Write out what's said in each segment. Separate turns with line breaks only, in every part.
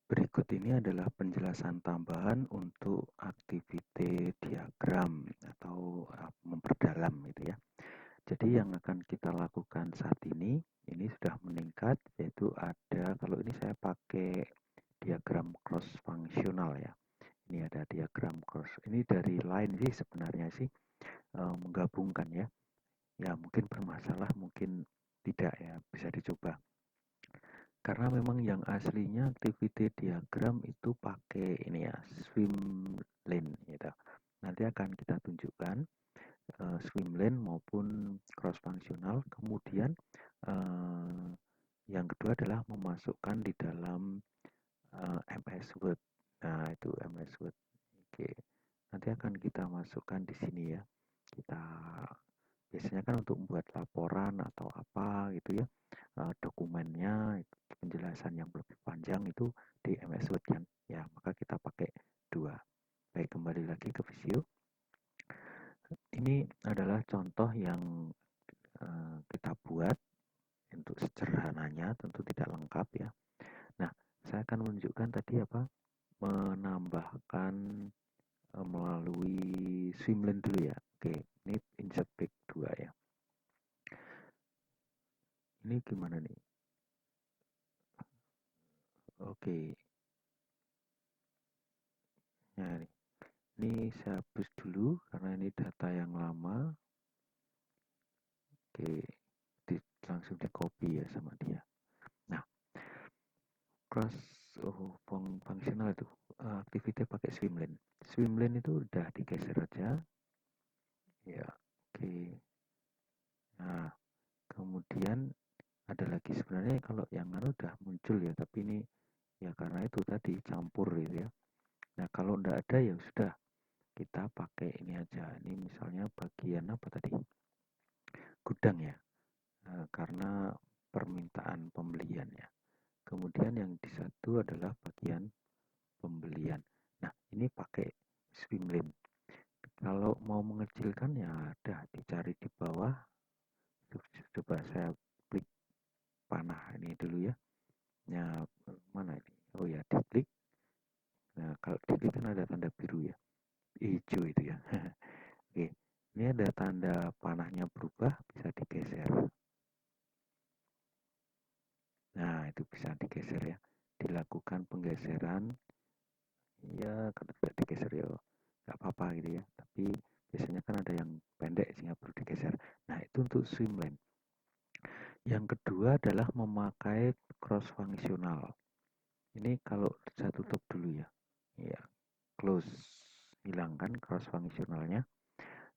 Berikut ini adalah penjelasan tambahan untuk aktiviti diagram atau memperdalam gitu ya. Jadi yang akan kita lakukan saat ini sudah meningkat, yaitu ada, kalau ini saya pakai diagram cross fungsional ya. Ini ada diagram cross. Ini dari line sih sebenarnya sih, menggabungkan ya. Ya mungkin bermasalah, mungkin tidak ya, bisa dicoba. Karena memang yang aslinya activity diagram itu pakai ini ya, swimlane gitu. Nanti akan kita tunjukkan swimlane maupun cross functional. Kemudian uh, yang kedua adalah memasukkan di dalam MS Word. Nah, itu MS Word. Oke. Nanti akan kita masukkan di sini ya. Kita biasanya kan untuk membuat laporan atau apa gitu ya, dokumennya, penjelasan yang lebih panjang itu di MS Word kan. Ya, maka kita pakai dua. Baik, kembali lagi ke Visio. Ini adalah contoh yang kita buat untuk sederhananya, tentu tidak lengkap ya. Nah, saya akan menunjukkan tadi apa, menambahkan melalui swimlane dulu ya. Oke, ini insert back 2 ya. Ini gimana nih? Oke, nah ini saya hapus dulu karena ini data yang lama. Oke, langsung di copy ya sama dia. Nah, cross fungsional itu aktiviti pakai swimlane. Swimlane itu udah digeser aja. Ya, oke. Nah, kemudian ada lagi sebenarnya kalau yang udah muncul ya, tapi ini ya karena itu tadi campur gitu ya. Nah, kalau enggak ada ya sudah, kita pakai ini aja. Ini misalnya bagian apa tadi? Gudang ya. Karena permintaan pembelian ya. Kemudian yang di satu adalah bagian pembelian. Nah, ini pakai swimlane. Kalau mau mengecilkan ya ada, dicari di bawah. Coba saya klik panah ini dulu ya. Nah, mana ini? Oh ya, diklik. Nah, kalau diklik kan ada tanda biru ya. Hijau itu ya. Oke, ini ada tanda panahnya berubah, bisa digeser. Nah, itu bisa digeser ya. Dilakukan penggeseran. Ya, kalau tidak digeser ya nggak apa-apa gitu ya. Tapi biasanya kan ada yang pendek sehingga perlu digeser. Nah, itu untuk swimlane. Yang kedua adalah memakai cross fungsional. Ini kalau saya tutup dulu ya. Ya, close. Hilangkan cross fungsionalnya.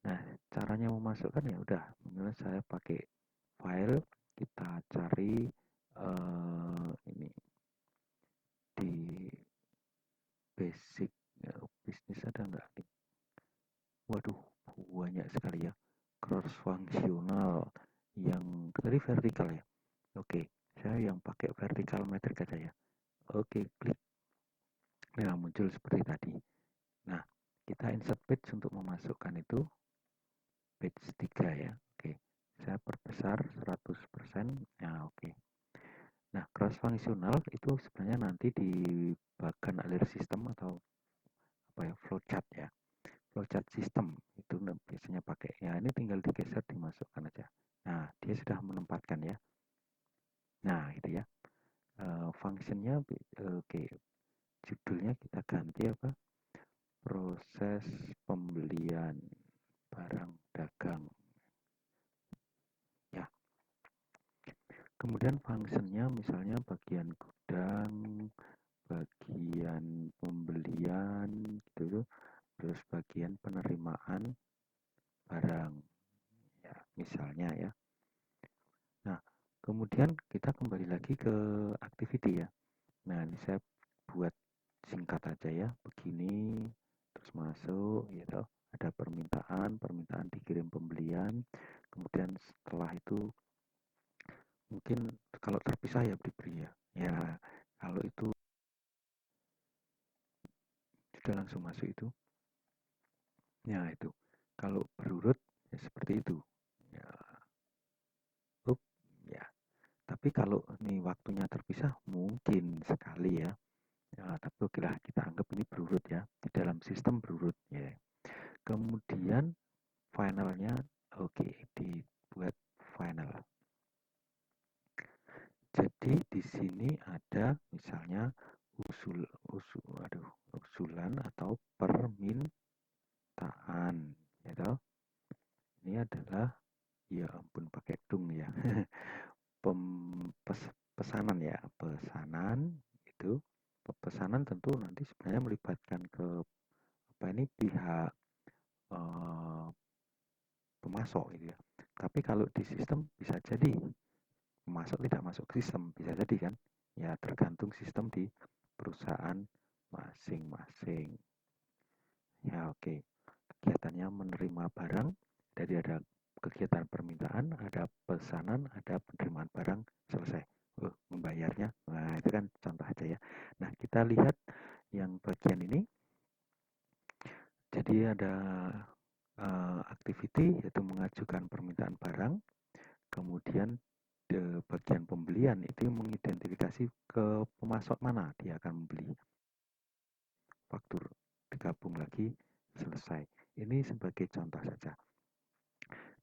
Nah, caranya memasukkan ya udah. Mungkin saya pakai file, kita cari ini di basic ya, bisnis ada nggak nih? Waduh, banyak sekali ya. Cross fungsional yang tadi vertikal ya. Oke, saya yang pakai vertikal metrik aja ya. Oke, klik. Nah, muncul seperti tadi. Nah, kita insert page untuk memasukkan itu page 3 ya. Oke, saya perbesar 100%. Nah, oke. Nah, cross fungsional itu sebenarnya nanti di bagian alir sistem atau apa ya, flowchart ya. Flowchart system itu biasanya pakai. Ya, ini tinggal digeser, dimasukkan aja. Nah, dia sudah menempatkan ya. Nah, itu ya. Fungsinya oke. Judulnya kita ganti apa? Proses pembelian barang dagang. Ya. Kemudian fungsinya misalnya bagian gudang, bagian pembelian gitu, terus bagian penerimaan barang. Ya, misalnya ya. Nah, kemudian kita kembali lagi ke activity ya. Nah, ini saya buat singkat aja ya, begini, terus masuk gitu. Ada permintaan dikirim pembelian, kemudian setelah itu mungkin kalau terpisah ya diberi ya. Ya, kalau itu sudah langsung masuk itu. Ya, itu. Kalau berurut ya seperti itu. Ya, up, ya. Tapi kalau ini waktunya terpisah mungkin sekali ya. Ya, Okelah, kita anggap ini berurut ya, di dalam sistem berurut ya. Kemudian finalnya, oke, dibuat final. Jadi di sini ada misalnya usulan atau permintaan, gitu. Ini adalah, ya ampun pakai dung ya, pesanan ya, pesanan itu. Pesanan tentu nanti sebenarnya melibatkan ke apa ini pihak pemasok gitu ya. Tapi kalau di sistem bisa jadi pemasok tidak masuk ke sistem, bisa jadi kan? Ya tergantung sistem di perusahaan masing-masing. Ya oke. Kegiatannya menerima barang, jadi ada kegiatan permintaan, ada pesanan, ada penerimaan barang, selesai. Membayarnya, nah itu kan contoh aja ya. Nah kita lihat yang bagian ini, jadi ada activity yaitu mengajukan permintaan barang, kemudian di bagian pembelian itu mengidentifikasi ke pemasok mana dia akan membeli, faktur digabung lagi, selesai. Ini sebagai contoh saja.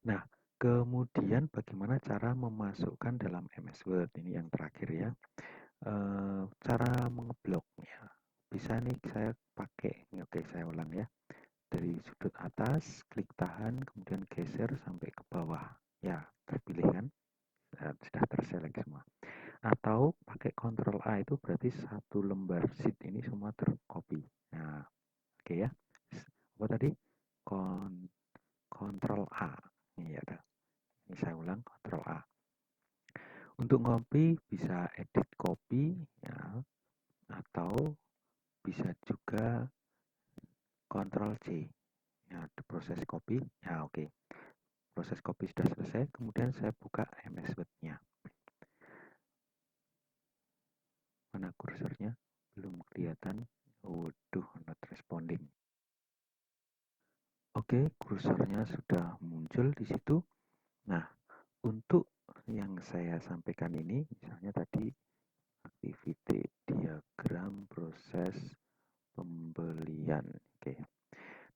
Nah, kemudian bagaimana cara memasukkan dalam MS Word, ini yang terakhir ya. Cara mengebloknya bisa nih saya pakai, oke saya ulang ya, dari sudut atas klik tahan kemudian geser sampai ke bawah ya, terpilih kan, sudah terselect semua. Atau pakai Ctrl A, itu berarti satu lembar sheet ini semua tercopy. Nah oke ya, apa tadi, Ctrl A ini ya, ini saya ulang, Ctrl A. Untuk copy bisa edit copy ya, atau bisa juga Ctrl C. Ya, proses copy. Ya, oke. Proses copy sudah selesai. Kemudian saya buka MS Word-nya. Mana kursornya? Belum kelihatan. Waduh, not responding. Oke, kursornya sudah muncul di situ. Nah, untuk yang saya sampaikan ini, misalnya tadi activity diagram proses pembelian. Oke.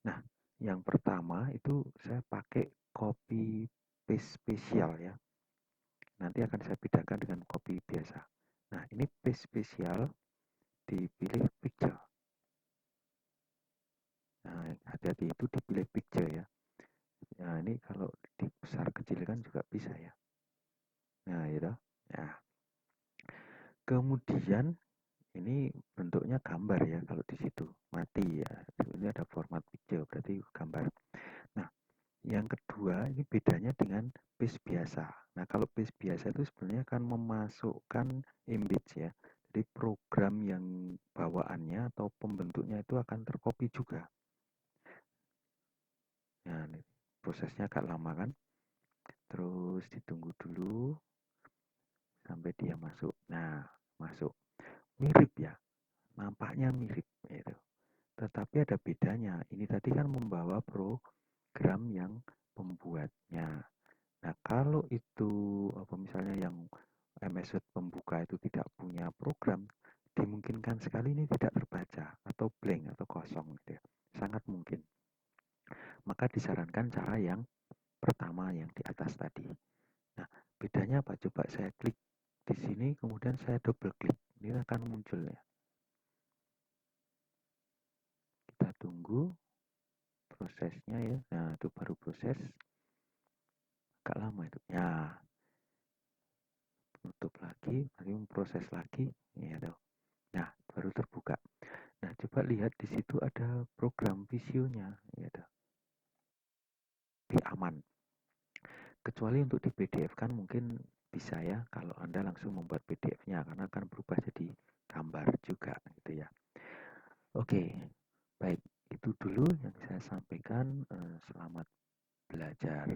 Nah, yang pertama itu saya pakai copy paste spesial ya. Nanti akan saya bedakan dengan copy biasa. Nah, ini paste spesial, dipilih picture. Nah, hati-hati itu dipilih picture ya. Nah, ini kalau dibesar kecilkan juga bisa ya. Nah, gitu. Nah, kemudian ini bentuknya gambar ya, kalau di situ mati ya. Ini ada format picture, berarti gambar. Nah, yang kedua ini bedanya dengan paste biasa. Nah, kalau paste biasa itu sebenarnya akan memasukkan image ya. Jadi program yang bawaannya atau pembentuknya itu akan tercopy juga. Nah, ini prosesnya agak lama kan. Terus ditunggu dulu sampai dia masuk. Nah, masuk. Mirip ya. Nampaknya mirip gitu. Tetapi ada bedanya. Ini tadi kan membawa program yang pembuatnya. Nah, kalau itu apa misalnya yang MS Word pembuka itu tidak punya program, dimungkinkan sekali ini tidak terbaca atau blank atau kosong gitu ya. Sangat mungkin. Maka disarankan cara yang pertama yang di atas tadi. Nah, bedanya apa? Coba saya klik di sini kemudian saya double klik. Ini akan muncul ya. Kita tunggu prosesnya ya. Nah, itu baru proses. Agak lama itu. Ya, tutup lagi, nanti memproses lagi. Ya, tuh. Nah, baru terbuka. Nah, coba lihat di situ ada program visionya, ya, di aman. Kecuali untuk di PDF kan mungkin bisa ya, kalau Anda langsung membuat PDF-nya, karena akan berubah jadi gambar juga, gitu ya. Oke, baik. Itu dulu yang saya sampaikan. Selamat belajar.